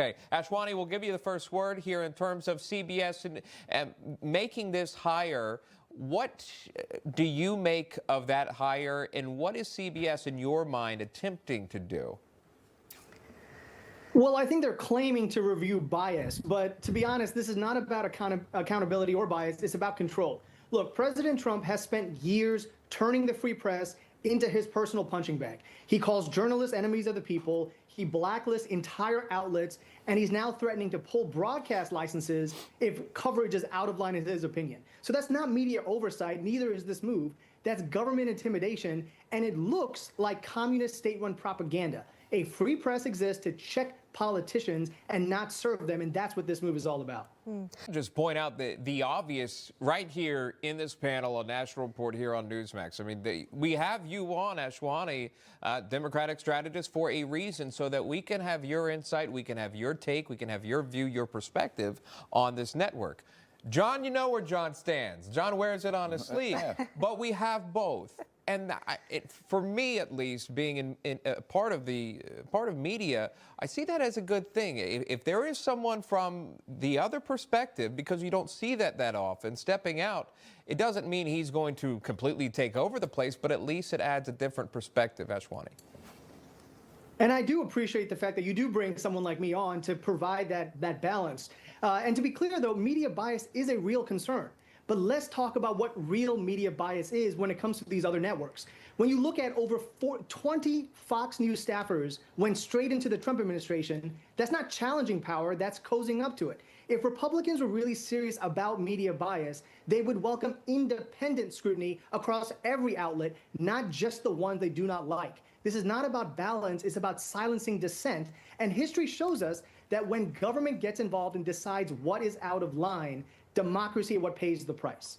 Okay, Ashwani, we'll give you the first word here in terms of CBS and making this hire. What do you make of that hire, and what is CBS, in your mind, attempting to do? Well, I think they're claiming to review bias, but to be honest, this is not about accountability or bias. It's about control. Look, President Trump has spent years turning the free press into his personal punching bag. He calls journalists enemies of the people. He blacklists entire outlets, and he's now threatening to pull broadcast licenses if coverage is out of line in his opinion. So that's not media oversight. Neither is this move. That's government intimidation, and it looks like communist state-run propaganda. A free press exists to check politicians and not serve them, and that's what this move is all about. Just point out the obvious right here in this panel on National Report here on Newsmax. I mean, we have you on, Ashwani, Democratic strategist, for a reason, so that we can have your insight, we can have your take, we can have your view, your perspective on this network. John, you know where John stands. John wears it on his sleeve, but we have both. And for me, at least, being in part of media, I see that as a good thing. If there is someone from the other perspective, because you don't see that often, stepping out, it doesn't mean he's going to completely take over the place, but at least it adds a different perspective, Ashwani. And I do appreciate the fact that you do bring someone like me on to provide that balance. And to be clear, though, media bias is a real concern. But let's talk about what real media bias is when it comes to these other networks. When you look at over 20 Fox News staffers went straight into the Trump administration, that's not challenging power, that's cozying up to it. If Republicans were really serious about media bias, they would welcome independent scrutiny across every outlet, not just the ones they do not like. This is not about balance, it's about silencing dissent. And history shows us that when government gets involved and decides what is out of line, democracy is what pays the price.